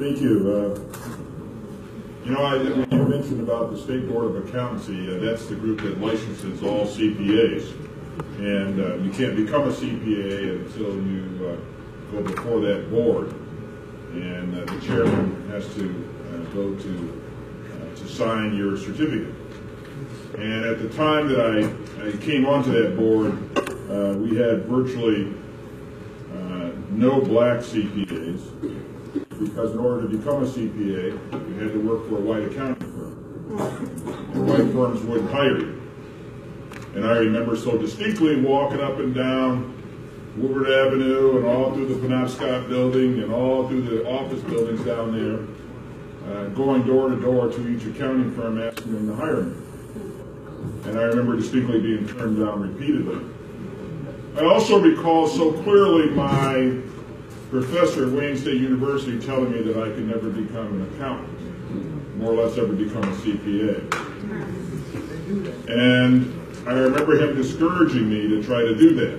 Thank you. When you mentioned about the State Board of Accountancy, that's the group that licenses all CPAs. And you can't become a CPA until you go before that board. And the chairman has to go to sign your certificate. And at the time that I came onto that board, we had virtually no black CPAs, because in order to become a CPA, you had to work for a white accounting firm. And white firms wouldn't hire you. And I remember so distinctly walking up and down Woodward Avenue and all through the Penobscot building and all through the office buildings down there, going door to door to each accounting firm asking them to hire me. And I remember distinctly being turned down repeatedly. I also recall so clearly my professor at Wayne State University telling me that I could never become an accountant, more or less ever become a CPA. And I remember him discouraging me to try to do that.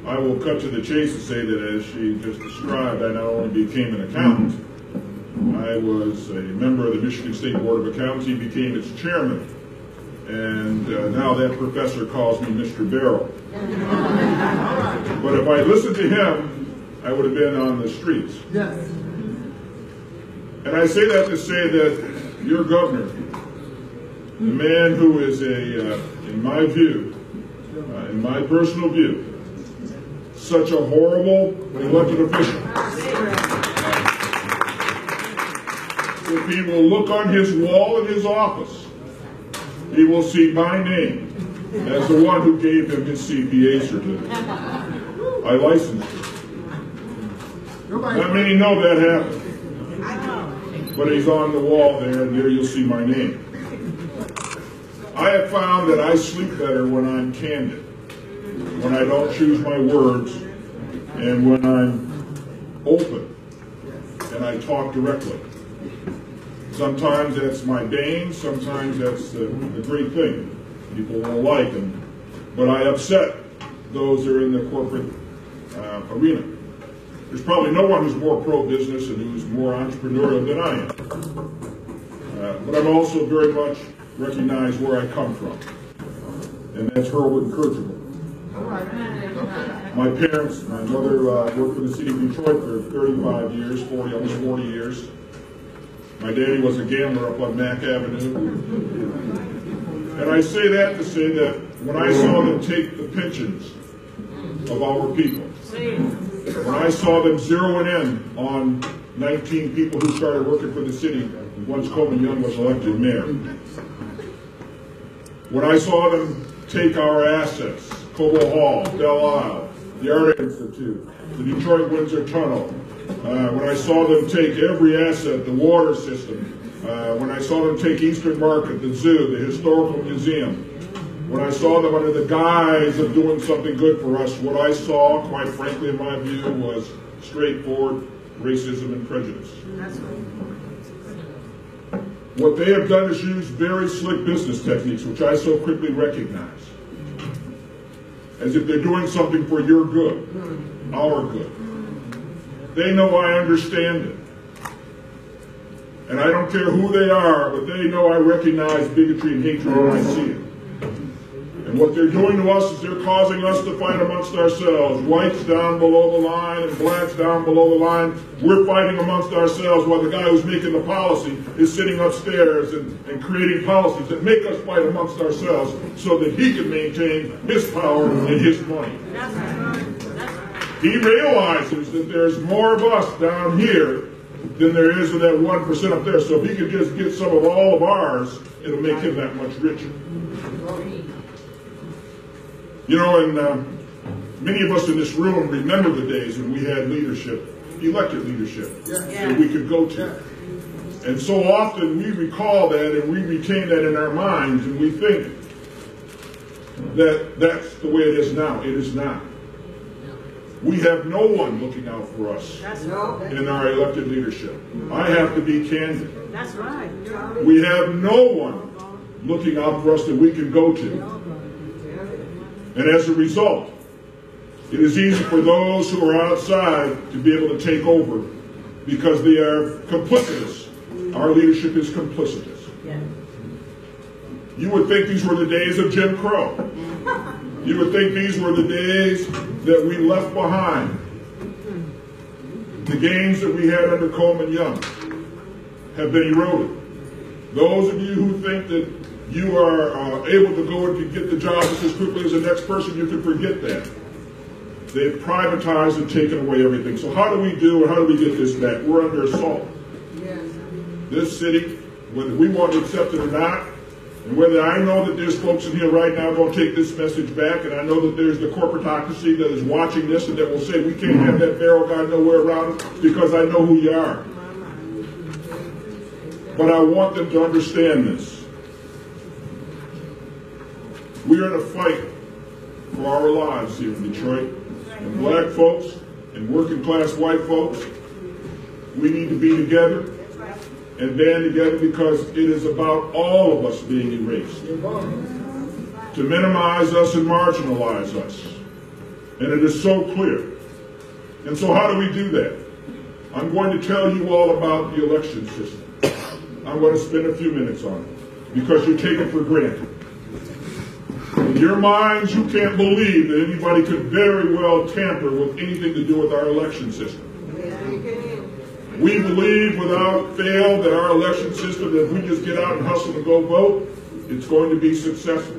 I will cut to the chase and say that as she just described, I not only became an accountant, I was a member of the Michigan State Board of Accountancy, became its chairman. And now that professor calls me Mr. Barrow. But if I listened to him, I would have been on the streets. Yes. And I say that to say that your governor, the man who is in my view, in my personal view, such a horrible elected official. If he will look on his wall in his office, he will see my name as the one who gave him his CPA certificate. I licensed it. Not many know that happened. But he's on the wall there, and there you'll see my name. I have found that I sleep better when I'm candid, when I don't choose my words, and when I'm open and I talk directly. Sometimes that's my bane, sometimes that's a great thing. People won't like them, but I upset those that are in the corporate arena. There's probably no one who's more pro-business and who's more entrepreneurial than I am. But I'm also very much recognize where I come from, and that's Hurlwood and Kirchable. My parents, my mother worked for the city of Detroit for 35 years, almost 40 years. My daddy was a gambler up on Mack Avenue. And I say that to say that when I saw them take the pensions of our people, when I saw them zeroing in on 19 people who started working for the city once Coleman Young was elected mayor, when I saw them take our assets, Cobo Hall, Belle Isle, the Art Institute, the Detroit Windsor Tunnel, when I saw them take every asset, the water system, when I saw them take Eastern Market, the zoo, the historical museum, when I saw them under the guise of doing something good for us, what I saw, quite frankly, in my view, was straightforward racism and prejudice. What they have done is use very slick business techniques, which I so quickly recognize, as if they're doing something for your good, our good. They know I understand it. And I don't care who they are, but they know I recognize bigotry and hatred when I see it. And what they're doing to us is they're causing us to fight amongst ourselves. Whites down below the line and blacks down below the line. We're fighting amongst ourselves while the guy who's making the policy is sitting upstairs and creating policies that make us fight amongst ourselves so that he can maintain his power and his money. He realizes that there's more of us down here than there is of that 1% up there. So if he could just get some of all of ours, it'll make him that much richer. You know, and many of us in this room remember the days when we had leadership, elected leadership, that we could go to. And so often we recall that and we retain that in our minds, and we think that that's the way it is now. It is not. We have no one looking out for us in our elected leadership. I have to be candid. That's right. We have no one looking out for us that we can go to. And as a result, it is easy for those who are outside to be able to take over because they are complicitous. Our leadership is complicitous. Yeah. You would think these were the days of Jim Crow. You would think these were the days that we left behind. The gains that we had under Coleman Young have been eroded. Those of you who think that you are able to go and get the job just as quickly as the next person, you can forget that. They've privatized and taken away everything. So how do we do, and how do we get this back? We're under assault. Yes. This city, whether we want to accept it or not, and whether I know that there's folks in here right now going to take this message back, and I know that there's the corporatocracy that is watching this and that will say we can't have that barrel guy nowhere around us because I know who you are. But I want them to understand this. We're in a fight for our lives here in Detroit. And black folks and working class white folks, we need to be together and band together because it is about all of us being erased. To minimize us and marginalize us. And it is so clear. And so how do we do that? I'm going to tell you all about the election system. I'm going to spend a few minutes on it because you take it for granted. In your minds, you can't believe that anybody could very well tamper with anything to do with our election system. We believe without fail that our election system, if we just get out and hustle and go vote, it's going to be successful.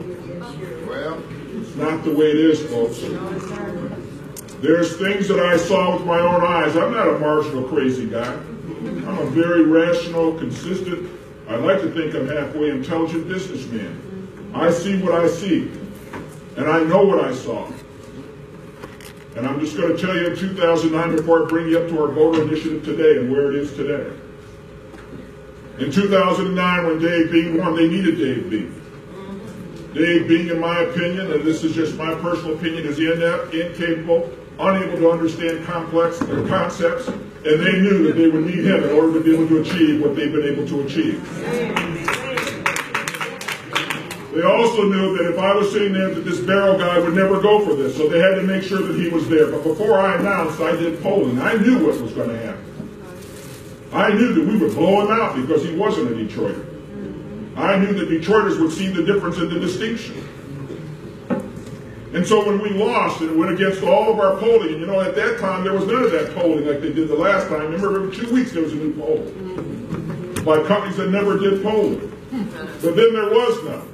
Well, it's not the way it is, folks. There's things that I saw with my own eyes. I'm not a marginal crazy guy. I'm a very rational, consistent, I like to think I'm halfway intelligent businessman. I see what I see, and I know what I saw. And I'm just going to tell you in 2009, before I bring you up to our voter initiative today and where it is today. In 2009, when Dave Bean won, they needed Dave Bean. Dave Bean, in my opinion, and this is just my personal opinion, is incapable, unable to understand complex concepts, and they knew that they would need him in order to be able to achieve what they've been able to achieve. They also knew that if I was sitting there, that this barrel guy would never go for this, so they had to make sure that he was there. But before I announced, I did polling. I knew what was going to happen. I knew that we would blow him out because he wasn't a Detroiter. I knew that Detroiters would see the difference in the distinction. And so when we lost and it went against all of our polling, and you know, at that time there was none of that polling like they did the last time. Remember, every 2 weeks there was a new poll by companies that never did polling. But then there was none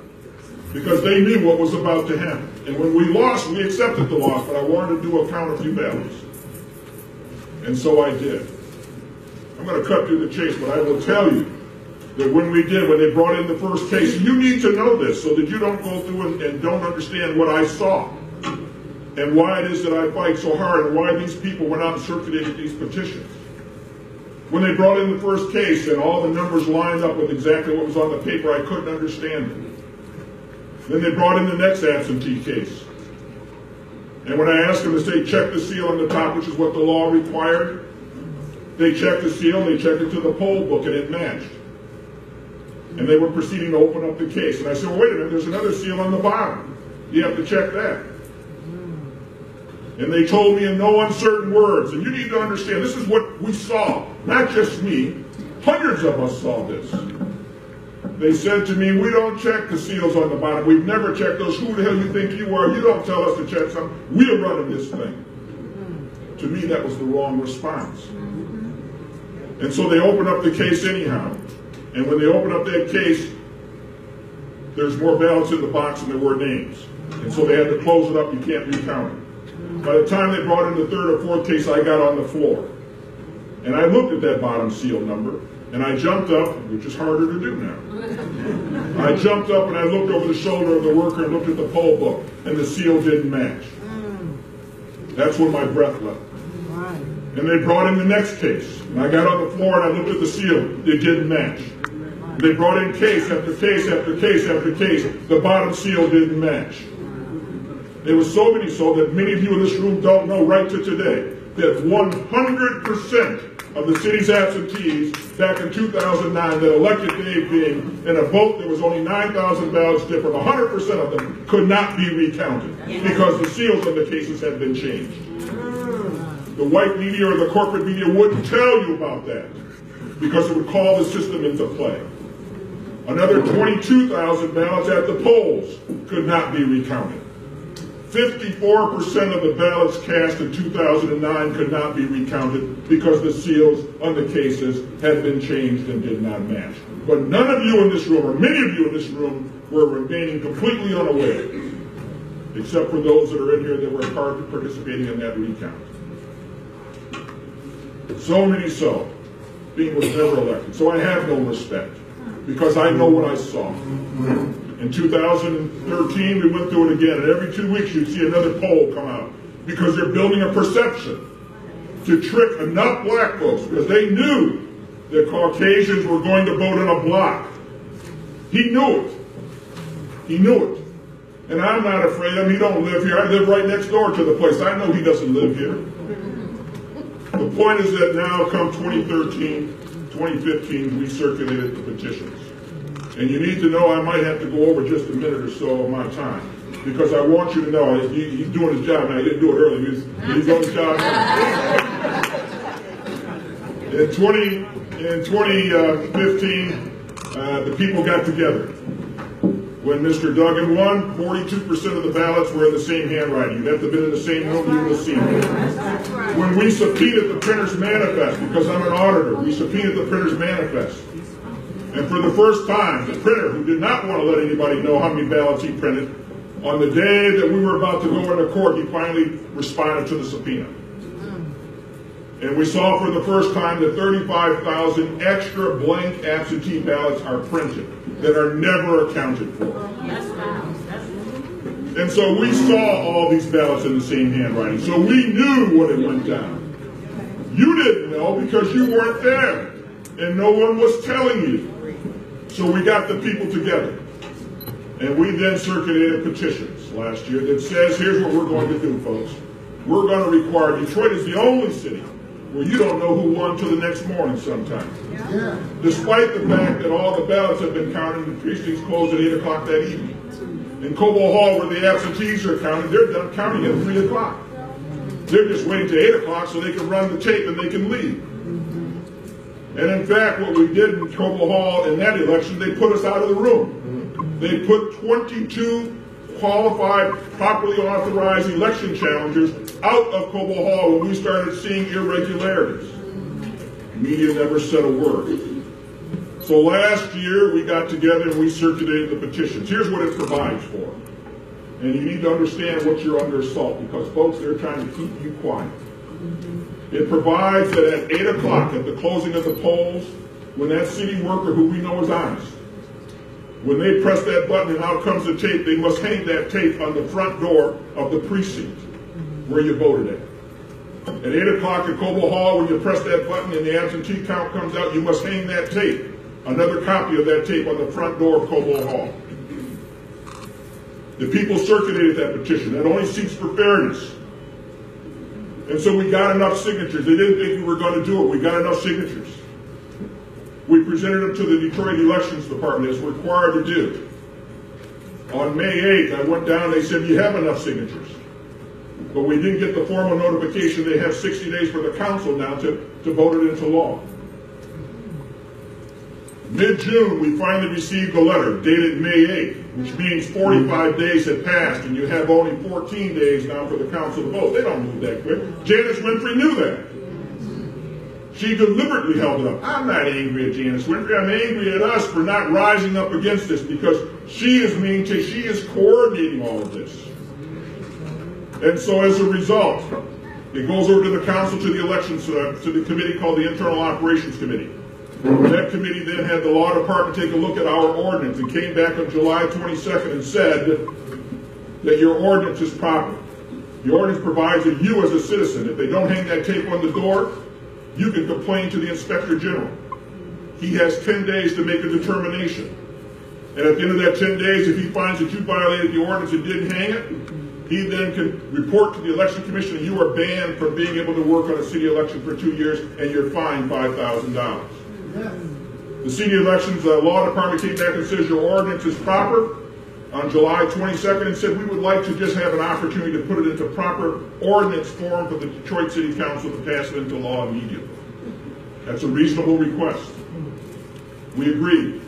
because they knew what was about to happen. And when we lost, we accepted the loss, but I wanted to do a count a few ballots. And so I did. I'm going to cut through the chase, but I will tell you that when we did, when they brought in the first case, you need to know this so that you don't go through and don't understand what I saw and why it is that I fight so hard and why these people went out and circulated these petitions. When they brought in the first case and all the numbers lined up with exactly what was on the paper, I couldn't understand it. Then they brought in the next absentee case. And when I asked them to say, check the seal on the top, which is what the law required, they checked the seal, they checked it to the poll book, and it matched. And they were proceeding to open up the case. And I said, well, wait a minute, there's another seal on the bottom. You have to check that. And they told me in no uncertain words, and you need to understand, this is what we saw, not just me, hundreds of us saw this. They said to me, we don't check the seals on the bottom. We've never checked those. Who the hell you think you are? You don't tell us to check something. We're running this thing. To me, that was the wrong response. And so they opened up the case anyhow. And when they opened up that case, there's more ballots in the box than there were names. And so they had to close it up. You can't recount it. By the time they brought in the third or fourth case, I got on the floor. And I looked at that bottom seal number. And I jumped up, which is harder to do now. I jumped up and I looked over the shoulder of the worker and looked at the poll book, and the seal didn't match. That's when my breath left. And they brought in the next case. And I got on the floor and I looked at the seal. It didn't match. They brought in case after case after case after case. The bottom seal didn't match. There was so many so that many of you in this room don't know right to today that 100% of the city's absentees back in 2009 that elected Dave Bean in a vote that was only 9,000 ballots different, 100% of them could not be recounted because the seals of the cases had been changed. The white media or the corporate media wouldn't tell you about that because it would call the system into play. Another 22,000 ballots at the polls could not be recounted. 54% of the ballots cast in 2009 could not be recounted because the seals on the cases had been changed and did not match. But none of you in this room, or many of you in this room, were remaining completely unaware, except for those that are in here that were participating in that recount. So many so. Being was never elected. So I have no respect, because I know what I saw. In 2013, we went through it again, and every 2 weeks you'd see another poll come out, because they're building a perception to trick enough black folks, because they knew that Caucasians were going to vote in a block. He knew it. He knew it. And I'm not afraid of him. He don't live here. I live right next door to the place. I know he doesn't live here. The point is that now, come 2013, 2015, we circulated the petitions. And you need to know I might have to go over just a minute or so of my time, because I want you to know he's doing his job now. He didn't do it early. He's on his job now. In 2015, the people got together. When Mr. Duggan won, 42% of the ballots were in the same handwriting. You'd have to have been in the same room, you would have seen it. When we subpoenaed the printer's manifest, because I'm an auditor, we subpoenaed the printer's manifest. And for the first time, the printer, who did not want to let anybody know how many ballots he printed, on the day that we were about to go into court, he finally responded to the subpoena. And we saw for the first time that 35,000 extra blank absentee ballots are printed that are never accounted for. And so we saw all these ballots in the same handwriting. So we knew when it went down. You didn't know because you weren't there. And no one was telling you. So we got the people together. And we then circulated petitions last year that says, here's what we're going to do, folks. We're going to require, Detroit is the only city where you don't know who won till the next morning sometimes. Yeah. Despite the fact that all the ballots have been counted and the precincts closed at 8 o'clock that evening. In Cobo Hall, where the absentees are counted, they're done counting at 3 o'clock. They're just waiting till 8 o'clock so they can run the tape and they can leave. And in fact, what we did in Cobo Hall in that election, they put us out of the room. They put 22 qualified, properly authorized election challengers out of Cobo Hall when we started seeing irregularities. The media never said a word. So last year, we got together and we circulated the petitions. Here's what it provides for. And you need to understand what you're under assault, because folks, they're trying to keep you quiet. It provides that at 8 o'clock, at the closing of the polls, when that city worker, who we know is honest, when they press that button and out comes the tape, they must hang that tape on the front door of the precinct where you voted at. At 8 o'clock at Cobo Hall, when you press that button and the absentee count comes out, you must hang that tape, another copy of that tape, on the front door of Cobo Hall. The people circulated that petition. That only seeks for fairness. And so we got enough signatures. They didn't think we were going to do it. We got enough signatures. We presented them to the Detroit Elections Department as required to do. On May 8th, I went down, they said, you have enough signatures. But we didn't get the formal notification. They have 60 days for the council now to vote it into law. Mid-June, we finally received a letter dated May 8th, which means 45 days had passed, and you have only 14 days now for the council to vote. They don't move that quick. Janice Winfrey knew that. She deliberately held it up. I'm not angry at Janice Winfrey. I'm angry at us for not rising up against this, because she is coordinating all of this. And so as a result, it goes over to the council, to the elections, to the committee called the Internal Operations Committee. That committee then had the law department take a look at our ordinance and came back on July 22nd and said that your ordinance is proper. The ordinance provides that you as a citizen, if they don't hang that tape on the door, you can complain to the Inspector General. He has 10 days to make a determination. And at the end of that 10 days, if he finds that you violated the ordinance and didn't hang it, he then can report to the Election Commission and you are banned from being able to work on a city election for 2 years, and you're fined $5,000. The city elections law department came back and says your ordinance is proper. on July 22nd and said we would like to just have an opportunity to put it into proper ordinance form for the Detroit City Council to pass it into law immediately. That's a reasonable request. We agreed.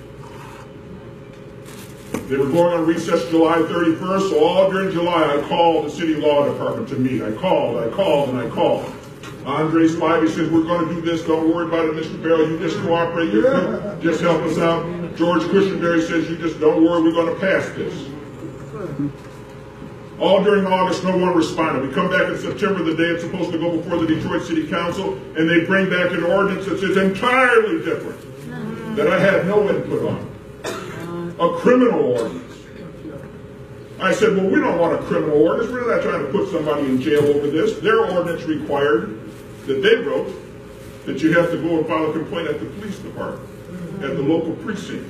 They were going on recess July 31st, so all during July I called the city law department to meet. I called, and I called. Andre Spivey says, we're going to do this, don't worry about it, Mr. Barrow, you just cooperate, you just help us out. George Cushionberry says, you just don't worry, we're going to pass this. All during August, no one responded. We come back in September, the day it's supposed to go before the Detroit City Council, and they bring back an ordinance that's entirely different, that I had no input on. A criminal ordinance. I said, well, we don't want a criminal ordinance. We're not trying to put somebody in jail over this. Their ordinance required, that they wrote, that you have to go and file a complaint at the police department, at the local precinct.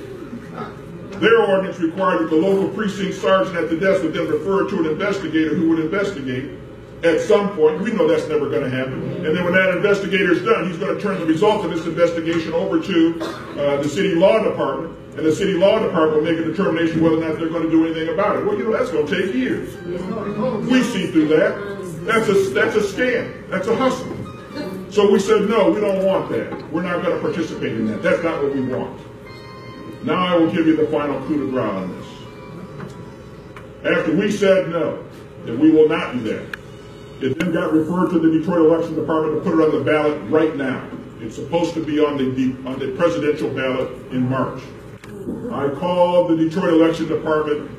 Their ordinance required that the local precinct sergeant at the desk would then refer to an investigator who would investigate at some point. We know that's never going to happen. And then when that investigator's done, he's going to turn the results of this investigation over to the city law department, and the city law department will make a determination whether or not they're going to do anything about it. Well, you know, that's going to take years. We see through that. That's a scam. That's a hustle. So we said, no, we don't want that. We're not going to participate in that. That's not what we want. Now I will give you the final coup de grace on this. After we said no, that we will not do that, it then got referred to the Detroit Election Department to put it on the ballot right now. It's supposed to be on the presidential ballot in March. I called the Detroit Election Department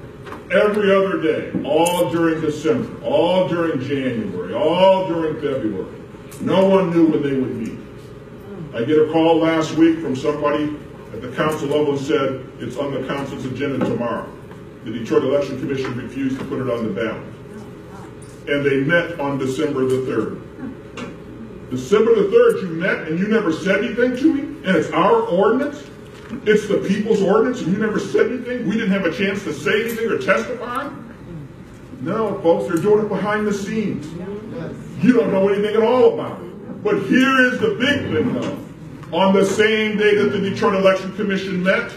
every other day, all during December, all during January, all during February. No one knew when they would meet. I get a call last week from somebody at the council level and said, it's on the council's agenda tomorrow. The Detroit Election Commission refused to put it on the ballot. And they met on December the 3rd. December the 3rd, you met and you never said anything to me? And it's our ordinance? It's the people's ordinance and you never said anything? We didn't have a chance to say anything or testify? No, folks, they're doing it behind the scenes. You don't know anything at all about it. But here is the big thing, though. On the same day that the Detroit Election Commission met,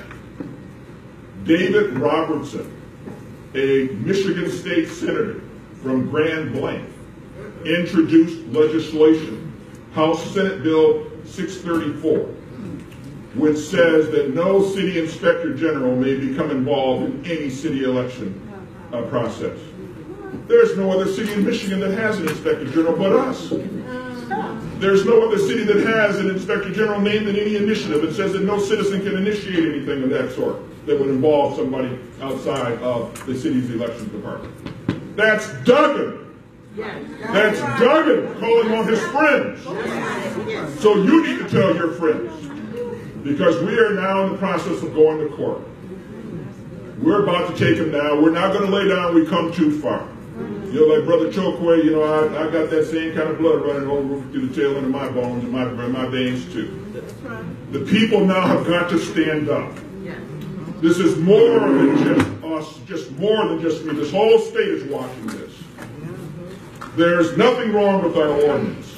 David Robertson, a Michigan State Senator from Grand Blanc, introduced legislation, House Senate Bill 634, which says that no city inspector general may become involved in any city election process. There's no other city in Michigan that has an inspector general but us. There's no other city that has an inspector general named in any initiative. It says that no citizen can initiate anything of that sort that would involve somebody outside of the city's election department. That's Duggan. That's Duggan calling on his friends. So you need to tell your friends, because we are now in the process of going to court. We're about to take him down. We're not going to lay down. We come too far. You know, like Brother Chokwe, you know, I got that same kind of blood running over through the tail end of my bones and my veins too. The people now have got to stand up. This is more than just us, just more than just me. This whole state is watching this. There's nothing wrong with our ordinance.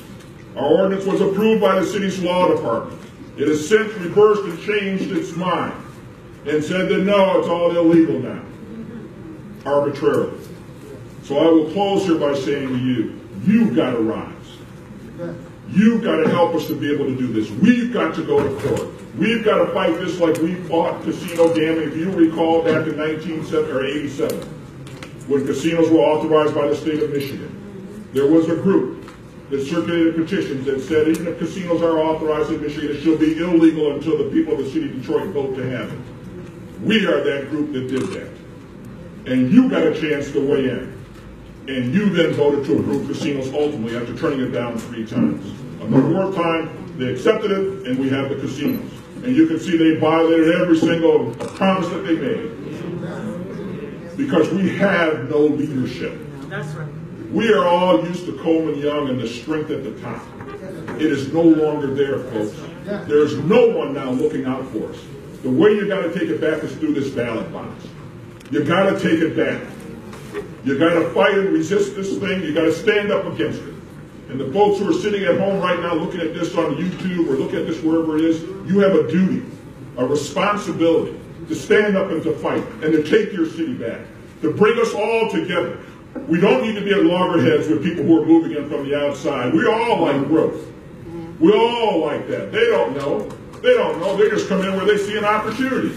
Our ordinance was approved by the city's law department. It has since reversed and changed its mind and said that no, it's all illegal now, arbitrarily. So I will close here by saying to you, you've got to rise. You've got to help us to be able to do this. We've got to go to court. We've got to fight this like we fought casino gambling. If you recall back in 1987, when casinos were authorized by the state of Michigan, there was a group that circulated petitions that said even if casinos are authorized in Michigan, it shall be illegal until the people of the city of Detroit vote to have it. We are that group that did that. And you got a chance to weigh in. And you then voted to approve casinos ultimately after turning it down 3 times. On the 4th time, they accepted it, and we have the casinos. And you can see they violated every single promise that they made. Because we have no leadership. That's right. We are all used to Coleman Young and the strength at the top. It is no longer there, folks. There is no one now looking out for us. The way you got to take it back is through this ballot box. You got to take it back. You got to fight and resist this thing. You got to stand up against it. And the folks who are sitting at home right now looking at this on YouTube or looking at this wherever it is, you have a duty, a responsibility to stand up and to fight and to take your city back. to bring us all together. We don't need to be at loggerheads with people who are moving in from the outside. We all like growth. We all like that. They don't know. They don't know. They just come in where they see an opportunity.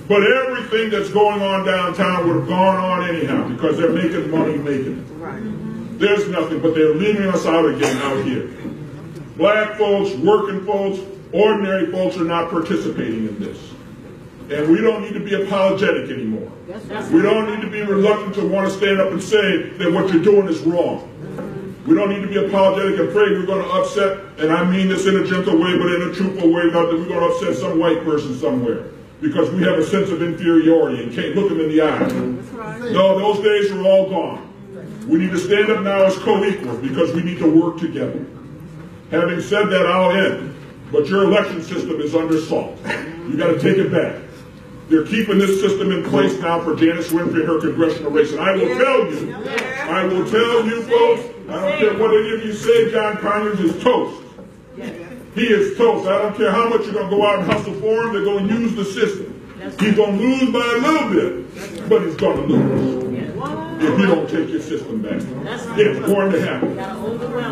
But everything that's going on downtown would have gone on anyhow because they're making money making it. Right. There's nothing, but they're leaving us out again out here. Black folks, working folks, ordinary folks are not participating in this. And we don't need to be apologetic anymore. We don't need to be reluctant to want to stand up and say that what you're doing is wrong. We don't need to be apologetic and afraid we're going to upset, and I mean this in a gentle way, but in a truthful way, not that we're going to upset some white person somewhere because we have a sense of inferiority and can't look them in the eye. No, those days are all gone. We need to stand up now as co-equals because we need to work together. Having said that, I'll end. But your election system is under assault. You got to take it back. They're keeping this system in place now for Janice Winfrey and her congressional race. And I will tell you, folks, I don't care what any of you say, John Conyers is toast. He is toast. I don't care how much you're going to go out and hustle for him. They're going to use the system. He's going to lose by a little bit, but he's going to lose if you don't take your system back. It's going to happen.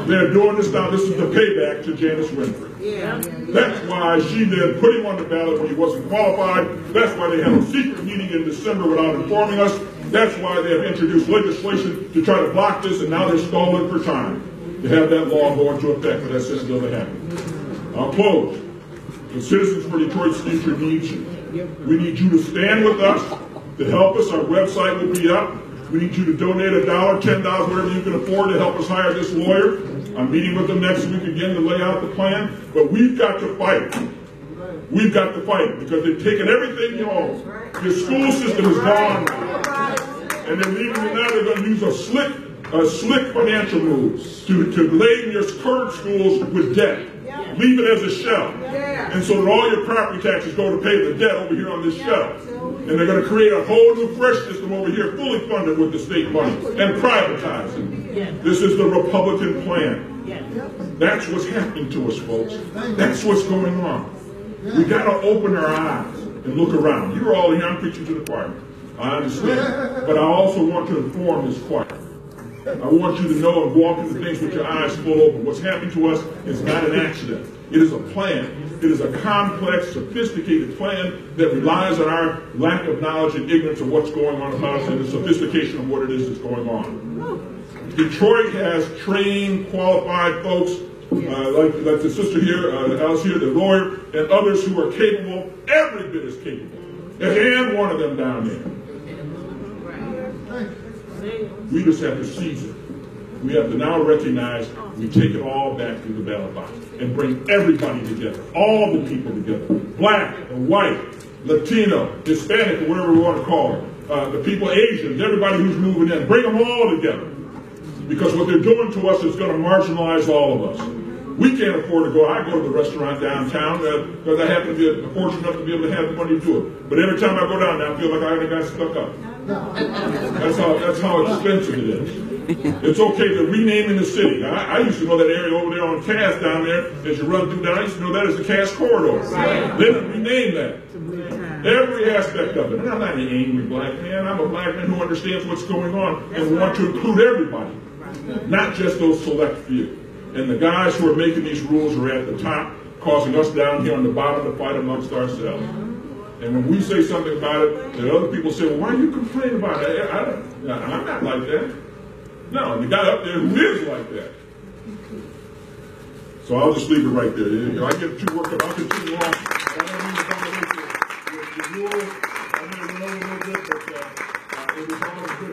They're doing this now. This is the payback to Janice Winfrey. That's why she then put him on the ballot when he wasn't qualified. That's why they had a secret meeting in December without informing us. That's why they have introduced legislation to try to block this, and now they're stalling for time to have that law go into effect for that Senate bill to happen. I'll close. The Citizens for Detroit's Future needs you. We need you to stand with us to help us. Our website will be up. We need you to donate $1, $10, whatever you can afford to help us hire this lawyer. I'm meeting with them next week again to lay out the plan. But we've got to fight. We've got to fight because they've taken everything you own. Your school system is gone now. And they're leaving it now. They're going to use a slick financial move to laden your current schools with debt. Leave it as a shell. And so that all your property taxes go to pay the debt over here on this shell. And they're going to create a whole new fresh system over here, fully funded with the state money, and privatize it. This is the Republican plan. That's what's happening to us, folks. That's what's going on. We got to open our eyes and look around. You're all here, I'm preaching to the choir. I understand. But I also want to inform this choir. I want you to know and walk into things with your eyes full open. What's happening to us is not an accident. It is a plan. It is a complex, sophisticated plan that relies on our lack of knowledge and ignorance of what's going on about us and the sophistication of what it is that's going on. Detroit has trained, qualified folks, like the sister here, Alice here, the lawyer, and others who are capable, every bit as capable. And one of them down there. We just have to seize it. We have to now recognize we take it all back to the ballot box and bring everybody together, all the people together, black and white, Latino, Hispanic, or whatever we want to call it, the people, Asians, everybody who's moving in, bring them all together. Because what they're doing to us is going to marginalize all of us. We can't afford to go. I go to the restaurant downtown because I happen to be fortunate enough to be able to have the money to do it. But every time I go down there, I feel like I got stuck up. That's how expensive it is. It's okay to renaming the city. Now, I used to know that area over there on Cass down there, as you run through down, I used to know that as the Cass Corridor. They didn't rename that. Every aspect of it. And I'm not an angry black man. I'm a black man who understands what's going on and want to include everybody, not just those select few. And the guys who are making these rules are at the top, causing us down here on the bottom to fight amongst ourselves. And when we say something about it, and other people say, well, why do you complain about it? I'm not like that. No, the guy up there who is like that. So I'll just leave it right there. I get too worked up. I'll continue on. I don't mean to dominate the rules. I mean, we know a little bit,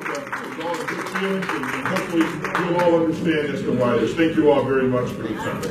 but it was all a good feeling, and hopefully you'll all understand as to why it is. Thank you all very much for your time.